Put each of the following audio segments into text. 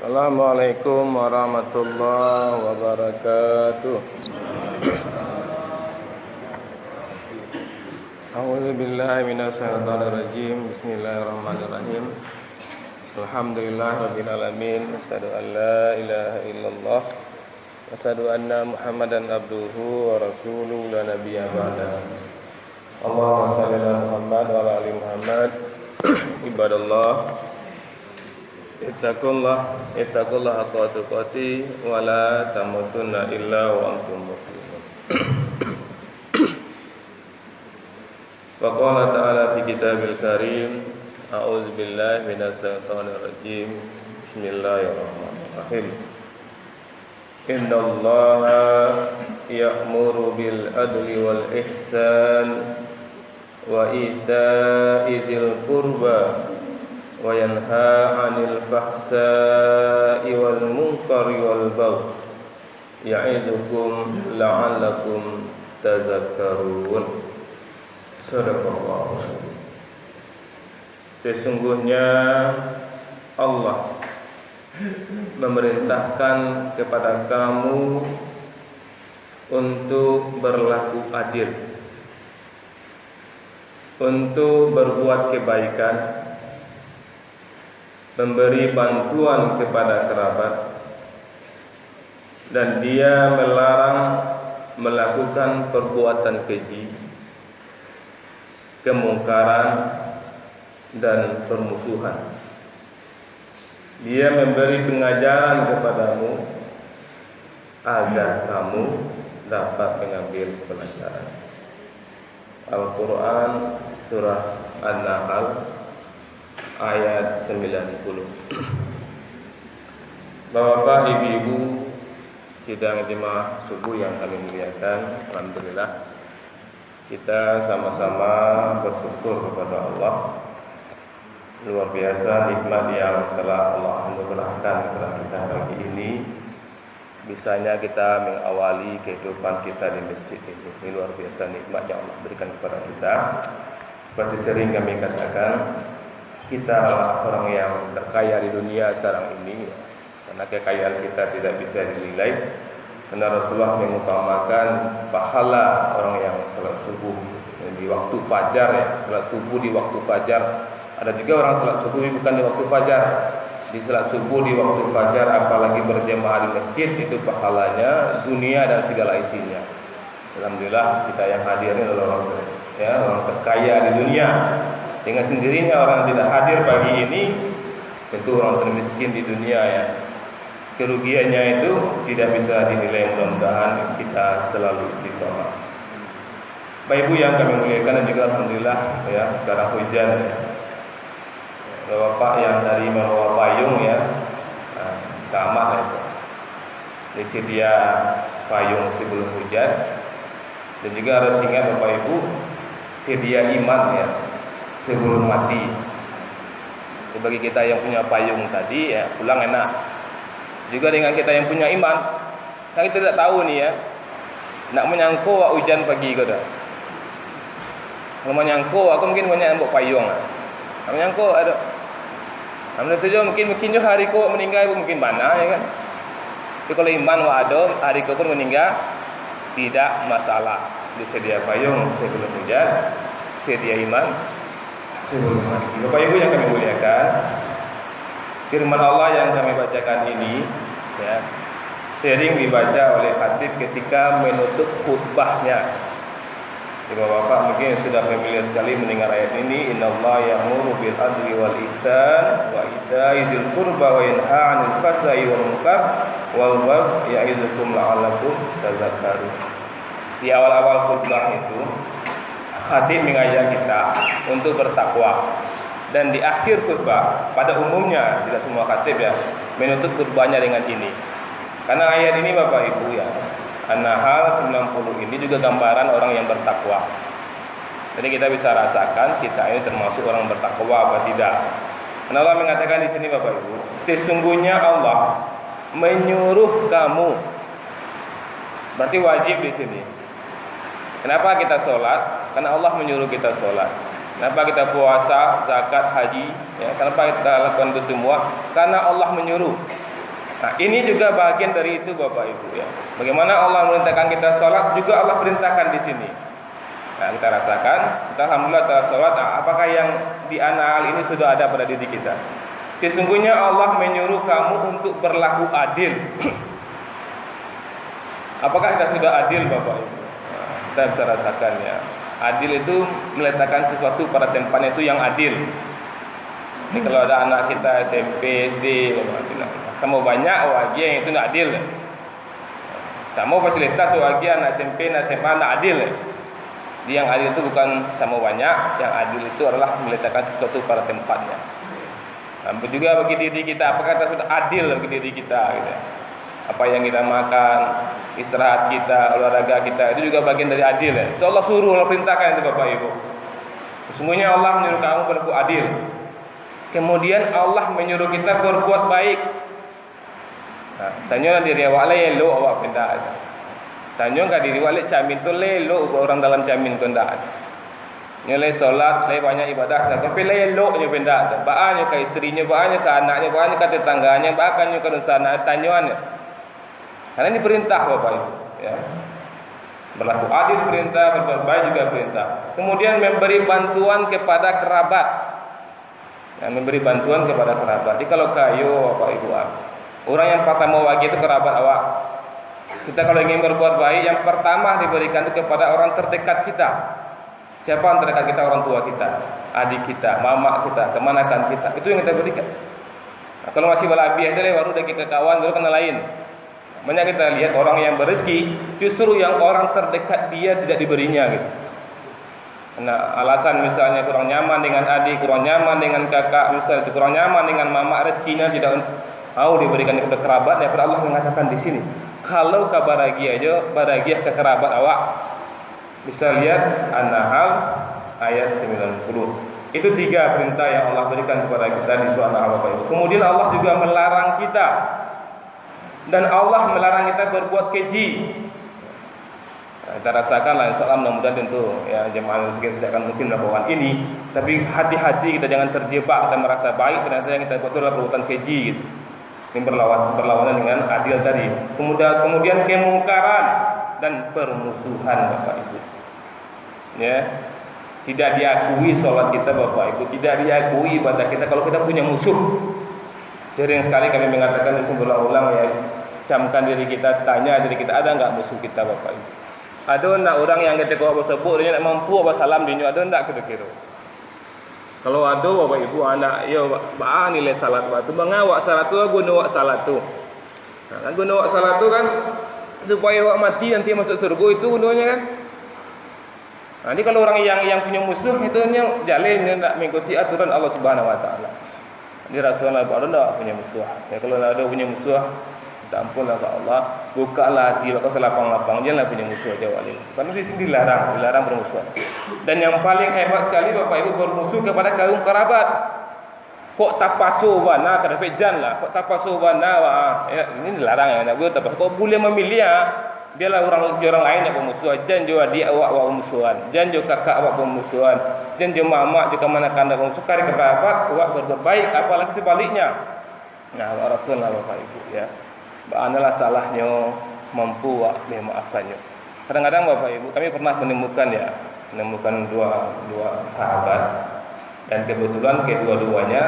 Assalamualaikum warahmatullahi wabarakatuh. A'udzu billahi minasyaitonir rajim. Bismillahirrahmanirrahim. Alhamdulillahirabbil alamin. Asyhadu an la ilaha illallah wa asyhadu anna Muhammadan abduhu wa rasuluhu la nabiyya ba'da. Allahumma shalli ala Muhammad wa ala ali Muhammad. Ibadallah, ittaqullah haqqa tuqatih wa la tamutunna illa wa antum muslimun. Wa qala ta'ala fi kitabil karim, a'udzu billahi minasy syaithanir rajim. Bismillahirrahmanirrahim. Innallaha ya'muru bil adli wal ihsan wa ita'i dzil qurba wa yanha 'anil fahsya'i wal munkari wal baghi ya'idukum la'allakum tazakkarun. Sadaqallahu. Sesungguhnya Allah memerintahkan kepada kamu untuk berlaku adil, untuk berbuat kebaikan, memberi bantuan kepada kerabat, dan Dia melarang melakukan perbuatan keji, kemungkaran, dan permusuhan. Dia memberi pengajaran kepadamu agar kamu dapat mengambil pelajaran. Al-Quran surah An-Nahl ayat 90. Bapak, ibu-ibu sidang jemaah subuh yang kami muliakan, alhamdulillah kita sama-sama bersyukur kepada Allah. Luar biasa nikmat yang telah Allah anugerahkan kepada kita pagi ini. Bisanya kita mengawali kehidupan kita di masjid ini. Ini luar biasa nikmat yang Allah berikan kepada kita. Seperti sering kami katakan, kita adalah orang yang terkaya di dunia sekarang ini, karena kekayaan kita tidak bisa dinilai. Karena Rasulullah mengutamakan pahala orang yang salat subuh di waktu fajar, ya, salat subuh di waktu fajar. Ada juga orang salat subuh bukan di waktu fajar. Di salat subuh di waktu fajar, apalagi berjemaah di masjid, itu pahalanya dunia dan segala isinya. Alhamdulillah kita yang hadir ini adalah orang terkaya di dunia. Dengan sendirinya orang yang tidak hadir pagi ini tentu orang termiskin di dunia, ya. Kerugiannya itu tidak bisa dinilai. Mudah-mudahan kita selalu istiqomah. Bapak Ibu yang kami muliakan, dan juga alhamdulillah ya sekarang hujan, ya. Bapak yang dari membawa payung, ya, sama itu. Disedia payung sebelum hujan, dan juga harus ingat Bapak Ibu, sedia iman, ya, sebelum mati. Bagi kita yang punya payung tadi, ya, pulang enak. Juga dengan kita yang punya iman, kan kita tidak tahu nih, ya, nak menyangkau hujan pagi kau dah. Kalau menyangkau, aku mungkin banyak yang bawa payung lah. Nak menyangkau ada. Namun itu mungkin juga hari kau meninggal mungkin mana, ya kan. Tapi kalau iman ada, hari kau pun meninggal tidak masalah. Disedia payung sebelum hujan, sedia iman sebelum mati. Bapak Ibu yang kami muliakan, firman Allah yang kami bacakan ini, ya, sering dibaca oleh khatib ketika menutup khutbahnya. Bapak mungkin sudah familiar sekali mendengar ayat ini. Innallaha ya'muru bil adli wal ihsan wa ita'i dzil qurba wa yanha 'anil fahsya'i wal munkar wal baghi ya'idukum la'allakum tazakkarun. Di awal-awal khutbah itu khatib mengajak kita untuk bertakwa. Dan di akhir khutbah, pada umumnya tidak semua khatib, ya, menutup khutbahnya dengan ini. Karena ayat ini Bapak Ibu, ya, An-Nahl 90 ini juga gambaran orang yang bertakwa. Jadi kita bisa rasakan kita ini termasuk orang bertakwa apa tidak. Karena Allah mengatakan di sini Bapak Ibu, sesungguhnya Allah menyuruh kamu. Berarti wajib di sini. Kenapa kita sholat? Karena Allah menyuruh kita sholat. Kenapa kita puasa, zakat, haji, ya, kenapa kita lakukan itu semua? Karena Allah menyuruh. Nah, ini juga bagian dari itu Bapak Ibu ya. Bagaimana Allah memerintahkan kita sholat, juga Allah perintahkan di sini. Nah, kita rasakan, kita alhamdulillah telah sholat. Nah, apakah yang di anal ini sudah ada pada diri kita? Sesungguhnya Allah menyuruh kamu untuk berlaku adil. Apakah kita sudah adil Bapak Ibu? Nah, kita bisa rasakan ya. Adil itu meletakkan sesuatu pada tempatnya itu yang adil. Ini kalau ada anak kita SMP, SD, sama banyak wajib yang itu tidak adil. Sama fasilitas wajib anak SMP, anak SMA tidak adil. Jadi yang adil itu bukan sama banyak, yang adil itu adalah meletakkan sesuatu pada tempatnya. Nah, juga bagi diri kita, apakah kita sudah adil bagi diri kita? Gitu. Apa yang kita makan, istirahat kita, olahraga kita, itu juga bagian dari adil. Ya. Itu Allah suruh, Allah perintahkan itu Bapak Ibu. Sesungguhnya Allah menyuruh kamu berlaku adil. Kemudian Allah menyuruh kita berbuat baik. Nah, tanya diri awak lah elok awak pindah. Tanya kat diri awak camin tu elok orang dalam camin tu ndak. Nyelai solat, leh banyak ibadah, tapi leh eloknya pindah. Baanya ke isterinya, baanya ke anaknya, baanya ke tetangganya, baanya ke sana tanyaan. Karena ini perintah Bapak Ibu, ya. Berlaku adil perintah, berbuat baik juga perintah. Kemudian memberi bantuan kepada kerabat. Yang memberi bantuan kepada kerabat. Jadi kalau kayu Bapak Ibu, orang yang pertama wajib itu kerabat awak. Kita kalau ingin berbuat baik, yang pertama diberikan itu kepada orang terdekat kita. Siapa yang terdekat kita? Orang tua kita, adik kita, mama kita, kemanakan kita. Itu yang kita berikan. Nah, kalau masih balabiah itu baru dari ke kawan, baru kena lain. Banyak kita lihat orang yang berrezeki, justru yang orang terdekat dia tidak diberinya gitu. Nah, alasan misalnya kurang nyaman dengan adik, kurang nyaman dengan kakak, misalnya kurang nyaman dengan mama, rezekinya tidak mau diberikan kepada kerabat. Ya, Allah mengatakan di sini, kalau ke bahagia ke kerabat awak. Bisa lihat An-Nahl ayat 90. Itu 3 perintah yang Allah berikan kepada kita di surah An-Nahl. Kemudian Allah juga melarang kita, dan Allah melarang kita berbuat keji. Kita rasakanlah insyaallah, mudah-mudahan tentu ya jemaah sekalian tidak akan mungkin melakukan ini, tapi hati-hati kita jangan terjebak, kita merasa baik ternyata yang kita buat adalah perbuatan keji gitu. Ini berlawanan dengan adil tadi. Kemudian kemungkaran dan permusuhan Bapak Ibu. Ya. Tidak diakui sholat kita Bapak Ibu, tidak diakui ibadah kita kalau kita punya musuh. Sering sekali kami mengatakan itu berulang-ulang ya, camkan diri kita, tanya diri kita, ada enggak musuh kita Bapak Ibu? Ada enggak orang yang kita kau sebut dia nak mampu apa salam dia, ada enggak kira-kira? Kalau ada Bapak Ibu anak ya ba nilai salat batu mengawak salat tu guna wak salat tu. Nah, guna wak salat tu kan supaya awak mati nanti masuk surga, itu gunanya kan. Nanti kalau orang yang punya musuh itu yang jalin dia nak mengikuti aturan Allah Subhanahu wa taala. Ini Rasulullah ada punya musuh. Ya kalau ada punya musuh, minta ampunlah ke Allah, bukalah hati, kalau selapang-lapang janganlah punya musuh aja wali. Karena di sini dilarang bermusuh. Dan yang paling hebat sekali Bapak Ibu bermusuh kepada kaum kerabat. Kok tapaso bana kada pejan kok tapaso bana ya ini dilarang ya nak buat apa. Kok boleh memilih ya? Dialah orang lain yang bermusuhan, jan jo adik awak bermusuhan, jan jo kakak awak bermusuhan, jan jo mama jo kemanakan dah bermusuhan, kari kerabat awak berbuat baik, apalagi sebaliknya. Nah, Rasulullah Bapak Ibu ya. Adalah salahnya mampu awak memaafkannya. Kadang-kadang Bapak Ibu kami pernah menemukan dua sahabat, dan kebetulan kedua-duanya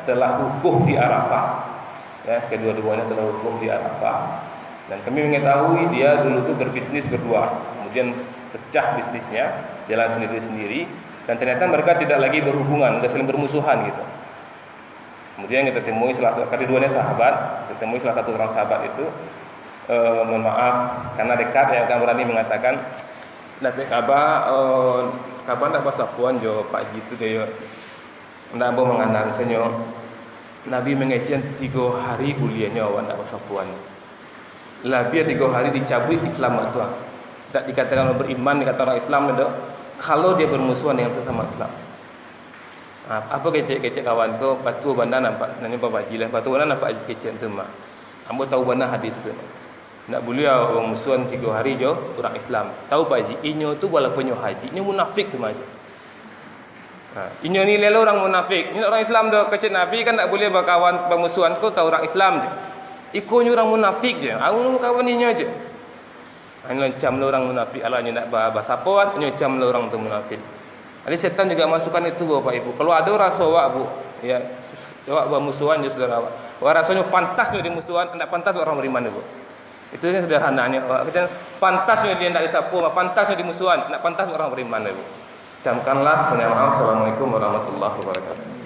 telah wukuf di Arafah. Ya, kedua-duanya telah wukuf di Arafah. Dan kami mengetahui dia dulu tuh berbisnis berdua, kemudian pecah bisnisnya, jalan sendiri-sendiri, dan ternyata mereka tidak lagi berhubungan, sudah saling bermusuhan gitu. Kemudian kita temui keduanya sahabat, kita temui salah satu orang sahabat itu, mohon maaf karena dekat ya akan berani mengatakan, "Nabi kabar nak pasal puan jo Pak gitu dia, nak mau mengenal senyo, Nabi mengecen 3 hari kuliahnya awak nak pasal puan." Biar 3 hari dicabut Islam itu. Tak dikatakan orang beriman, dikatakan orang Islam itu kalau dia bermusuhan dengan sesama Islam. Apa kecek kawan ko batu bandar nampak nani babajilah batu bandar nampak kecek tu mak. Ambo tahu bandar hadis tu. Nak boleh orang musuhan 3 hari jo orang Islam. Tahu Pak Haji, inyo tu walaupun nyo haji, inyo munafik tu macam. Inyo ni lelo orang munafik. Ini orang Islam tu kecek Nabi kan tak boleh berkawan bermusuhan ko tahu orang Islam je. Ikutnya orang munafik je. Aku kawan ni je. Ngancam le orang munafik, alanya nak bahasa apa, ngancam le orang tu munafik. Jadi setan juga masukkan itu Bapak Ibu. Kalau ada rasa awak Bu, ya, awak bermusuhan je saudara awak. Awak rasanya pantasnya di musuhan, tak pantas orang beriman Bu. Itu yang sederhananya. Awak kata pantasnya dia tak disapu, pantasnya di musuhan, tak pantas orang beriman Bu. Camkanlah. Assalamualaikum warahmatullahi wabarakatuh.